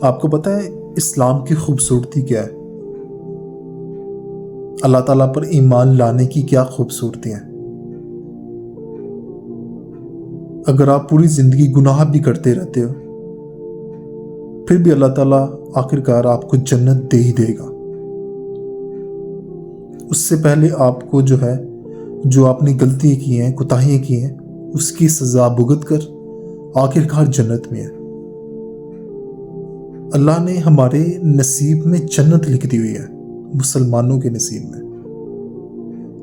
آپ کو پتہ ہے اسلام کی خوبصورتی کیا ہے؟ اللہ تعالیٰ پر ایمان لانے کی کیا خوبصورتی ہیں؟ اگر آپ پوری زندگی گناہ بھی کرتے رہتے ہو پھر بھی اللہ تعالیٰ آخرکار آپ کو جنت دے ہی دے گا۔ اس سے پہلے آپ کو جو آپ نے غلطی کی ہیں، کوتاہیاں کی ہیں، اس کی سزا بھگت کر آخرکار جنت میں ہے۔ اللہ نے ہمارے نصیب میں جنت لکھ دی ہوئی ہے، مسلمانوں کے نصیب میں۔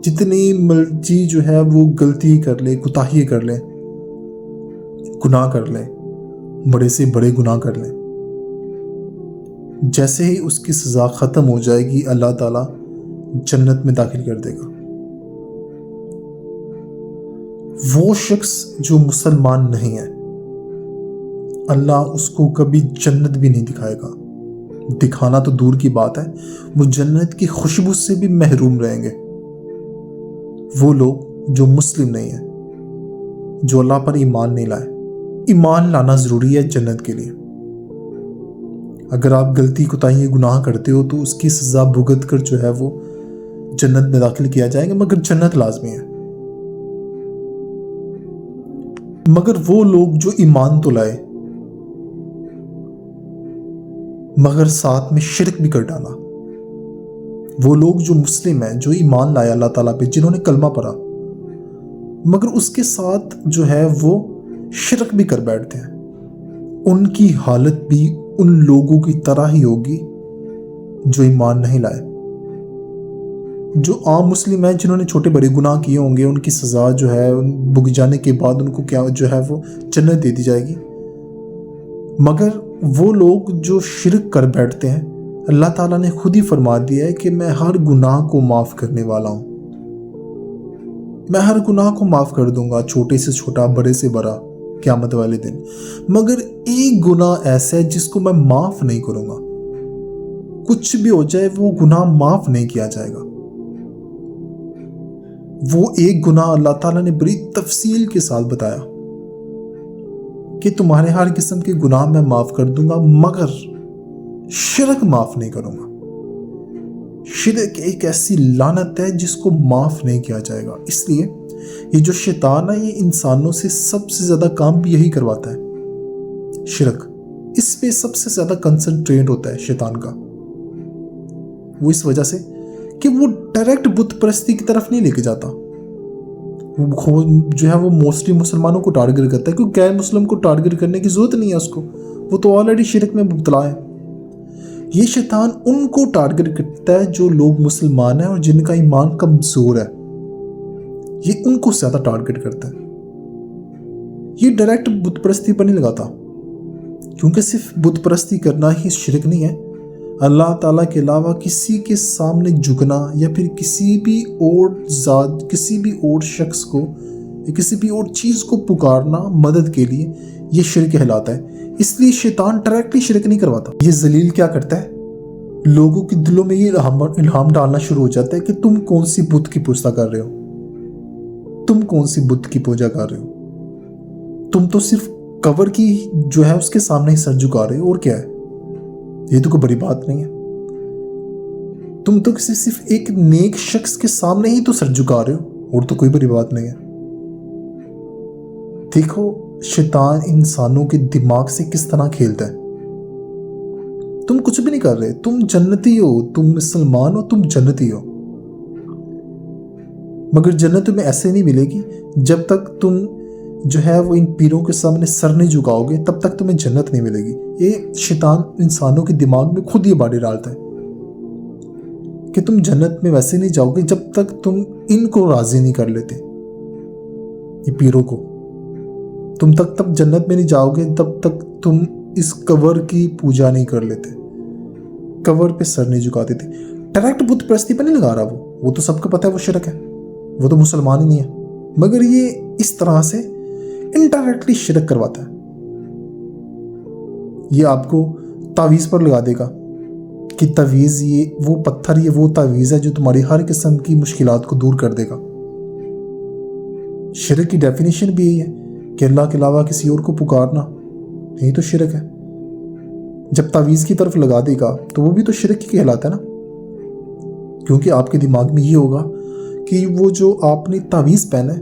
جتنی مرضی وہ غلطی کر لے، کوتاہی کر لے، گناہ کر لے، بڑے سے بڑے گناہ کر لیں، جیسے ہی اس کی سزا ختم ہو جائے گی اللہ تعالیٰ جنت میں داخل کر دے گا۔ وہ شخص جو مسلمان نہیں ہے اللہ اس کو کبھی جنت بھی نہیں دکھائے گا۔ دکھانا تو دور کی بات ہے، وہ جنت کی خوشبو سے بھی محروم رہیں گے۔ وہ لوگ جو مسلم نہیں ہیں، جو اللہ پر ایمان نہیں لائے۔ ایمان لانا ضروری ہے جنت کے لیے۔ اگر آپ غلطی کوتاہی گناہ کرتے ہو تو اس کی سزا بھگت کر وہ جنت میں داخل کیا جائے گا، مگر جنت لازمی ہے۔ مگر وہ لوگ جو ایمان تو لائے مگر ساتھ میں شرک بھی کر ڈالا، وہ لوگ جو مسلم ہیں، جو ایمان لائے اللہ تعالیٰ پہ، جنہوں نے کلمہ پڑھا، مگر اس کے ساتھ وہ شرک بھی کر بیٹھتے ہیں، ان کی حالت بھی ان لوگوں کی طرح ہی ہوگی جو ایمان نہیں لائے۔ جو عام مسلم ہیں، جنہوں نے چھوٹے بڑے گناہ کیے ہوں گے، ان کی سزا بھگ جانے کے بعد ان کو کیا وہ جنت دے دی جائے گی۔ مگر وہ لوگ جو شرک کر بیٹھتے ہیں، اللہ تعالیٰ نے خود ہی فرما دیا ہے کہ میں ہر گناہ کو معاف کرنے والا ہوں، میں ہر گناہ کو معاف کر دوں گا، چھوٹے سے چھوٹا، بڑے سے بڑا، قیامت والے دن۔ مگر ایک گناہ ایسا ہے جس کو میں معاف نہیں کروں گا، کچھ بھی ہو جائے وہ گناہ معاف نہیں کیا جائے گا۔ وہ ایک گناہ اللہ تعالیٰ نے بڑی تفصیل کے ساتھ بتایا کہ تمہارے ہر قسم کے گناہ میں معاف کر دوں گا، مگر شرک معاف نہیں کروں گا۔ شرک ایک ایسی لعنت ہے جس کو معاف نہیں کیا جائے گا۔ اس لیے یہ جو شیطان ہے، یہ انسانوں سے سب سے زیادہ کام بھی یہی کرواتا ہے، شرک۔ اس پہ سب سے زیادہ کنسنٹریٹ ہوتا ہے شیطان کا، وہ اس وجہ سے کہ وہ ڈائریکٹ بت پرستی کی طرف نہیں لے کے جاتا، وہ موسٹلی مسلمانوں کو ٹارگٹ کرتا ہے، کیونکہ غیر مسلم کو ٹارگٹ کرنے کی ضرورت نہیں ہے اس کو، وہ تو آلریڈی شرک میں مبتلا ہے۔ یہ شیطان ان کو ٹارگٹ کرتا ہے جو لوگ مسلمان ہیں اور جن کا ایمان کمزور ہے، یہ ان کو زیادہ ٹارگٹ کرتا ہے۔ یہ ڈائریکٹ بت پرستی پر نہیں لگاتا، کیونکہ صرف بت پرستی کرنا ہی شرک نہیں ہے۔ اللہ تعالیٰ کے علاوہ کسی کے سامنے جھکنا یا پھر کسی بھی اور ذات، کسی بھی اور شخص کو یا کسی بھی اور چیز کو پکارنا مدد کے لیے، یہ شرک کہلاتا ہے۔ اس لیے شیطان ڈائریکٹلی شرک نہیں کرواتا۔ یہ ذلیل کیا کرتا ہے، لوگوں کے دلوں میں یہ الہام ڈالنا شروع ہو جاتا ہے کہ تم کون سی بت کی پوجا کر رہے ہو، تم کون سی بت کی پوجا کر رہے ہو، تم تو صرف کور کی اس کے سامنے ہی سر جھکا رہے ہو، اور کیا ہے، یہ تو کوئی بڑی بات نہیں ہے، تم تو صرف ایک نیک شخص کے سامنے ہی تو سر جھکا رہے ہو، اور تو کوئی بڑی بات نہیں ہے۔ دیکھو شیطان انسانوں کے دماغ سے کس طرح کھیلتا ہے۔ تم کچھ بھی نہیں کر رہے، تم جنتی ہو، تم مسلمان ہو، تم جنتی ہو، مگر جنت تمہیں ایسے نہیں ملے گی جب تک تم وہ ان پیروں کے سامنے سر نہیں جھکاؤ گے، تب تک تمہیں جنت نہیں ملے گی۔ یہ شیطان انسانوں کے دماغ میں خود یہ باتیں ڈالتا ہے کہ تم جنت میں ویسے نہیں جاؤ گے جب تک تم ان کو راضی نہیں کر لیتے، یہ پیروں کو۔ تم تب جنت میں نہیں جاؤ گے تب تک تم اس کور کی پوجا نہیں کر لیتے، کور پہ سر نہیں جھکاتے تھے۔ ڈائریکٹ بت پرستی پہ نہیں لگا رہا، وہ تو سب کو پتہ ہے وہ شرک ہے، وہ تو مسلمان ہی نہیں ہے، مگر یہ اس طرح سے انڈائریکٹلی شرک کرواتا ہے۔ یہ آپ کو تعویذ پر لگا دے گا کہ تعویذ یہ وہ پتھر، یہ وہ تعویذ ہے جو تمہاری ہر قسم کی مشکلات کو دور کر دے گا۔ شرک کی ڈیفینیشن بھی یہی ہے کہ اللہ کے علاوہ کسی اور کو پکارنا، یہی تو شرک ہے۔ جب تعویذ کی طرف لگا دے گا تو وہ بھی تو شرک ہی کہلاتا ہے نا، کیونکہ آپ کے دماغ میں یہ ہوگا کہ وہ جو آپ نے تعویذ پہنا ہے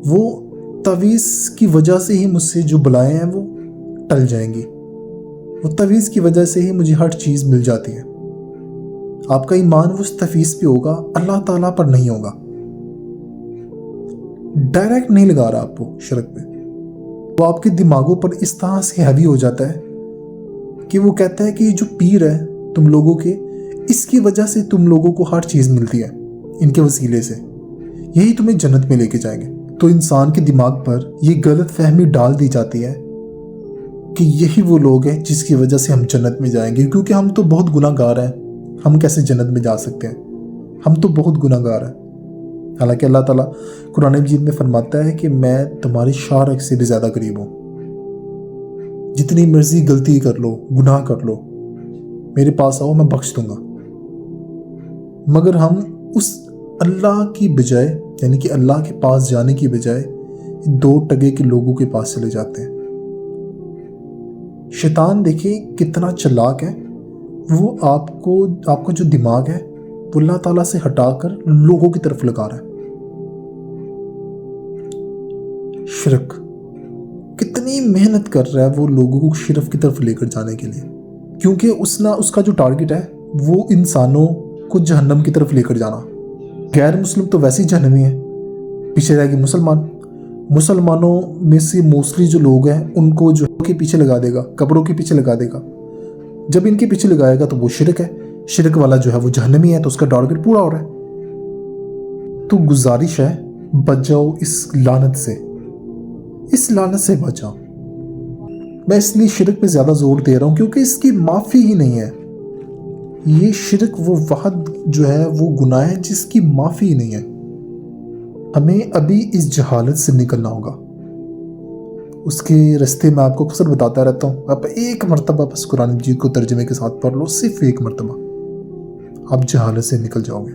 وہ تعویذ کی وجہ سے ہی مجھ سے جو بلائیں ہیں وہ ٹل جائیں گی، وہ تعویذ کی وجہ سے ہی مجھے ہر چیز مل جاتی ہے۔ آپ کا ایمان اس تعویذ پہ ہوگا، اللہ تعالیٰ پر نہیں ہوگا، ڈائریکٹ نہیں لگا رہا آپ کو شرک پہ۔ وہ آپ کے دماغوں پر اس طرح سے ہیوی ہو جاتا ہے کہ وہ کہتا ہے کہ یہ جو پیر ہے تم لوگوں کے، اس کی وجہ سے تم لوگوں کو ہر چیز ملتی ہے، ان کے وسیلے سے یہی تمہیں جنت میں لے کے جائیں گے۔ تو انسان کے دماغ پر یہ غلط فہمی ڈال دی جاتی ہے کہ یہی وہ لوگ ہیں جس کی وجہ سے ہم جنت میں جائیں گے، کیونکہ ہم تو بہت گناہ گار ہیں، ہم کیسے جنت میں جا سکتے ہیں، ہم تو بہت گناہ گار ہیں۔ حالانکہ اللہ تعالیٰ قرآن مجید میں فرماتا ہے کہ میں تمہاری شارک سے بھی زیادہ قریب ہوں، جتنی مرضی غلطی کر لو، گناہ کر لو، میرے پاس آؤ، میں بخش دوں گا۔ مگر ہم اس اللہ کی بجائے، یعنی کہ اللہ کے پاس جانے کی بجائے 2 ٹگے کے لوگوں کے پاس چلے جاتے ہیں۔ شیطان دیکھیں کتنا چلاک ہے، وہ آپ کا جو دماغ ہے وہ اللہ تعالیٰ سے ہٹا کر لوگوں کی طرف لگا رہا ہے۔ شرک کتنی محنت کر رہا ہے وہ لوگوں کو شرک کی طرف لے کر جانے کے لیے، کیونکہ اس کا جو ٹارگٹ ہے وہ انسانوں کو جہنم کی طرف لے کر جانا۔ غیر مسلم تو ویسے ہی جہنمی ہیں، پیچھے رہ گئے مسلمانوں میں سے موسٹلی جو لوگ ہیں ان کو جو کے پیچھے لگا دے گا، قبروں کے پیچھے لگا دے گا۔ جب ان کے پیچھے لگائے گا تو وہ شرک ہے، شرک والا جو ہے وہ جہنمی ہے، تو اس کا ٹارگٹ پورا ہو رہا ہے۔ تو گزارش ہے بچ جاؤ اس لعنت سے بچ جاؤ۔ میں اس لیے شرک پہ زیادہ زور دے رہا ہوں کیونکہ اس کی معافی ہی نہیں ہے۔ یہ شرک وہ واحد جو ہے وہ گناہ ہے جس کی معافی ہی نہیں ہے۔ ہمیں ابھی اس جہالت سے نکلنا ہوگا، اس کے راستے میں آپ کو اکثر بتاتا رہتا ہوں، آپ ایک مرتبہ بس قرآن مجید کو ترجمے کے ساتھ پڑھ لو، صرف ایک مرتبہ، آپ جہالت سے نکل جاؤ گے۔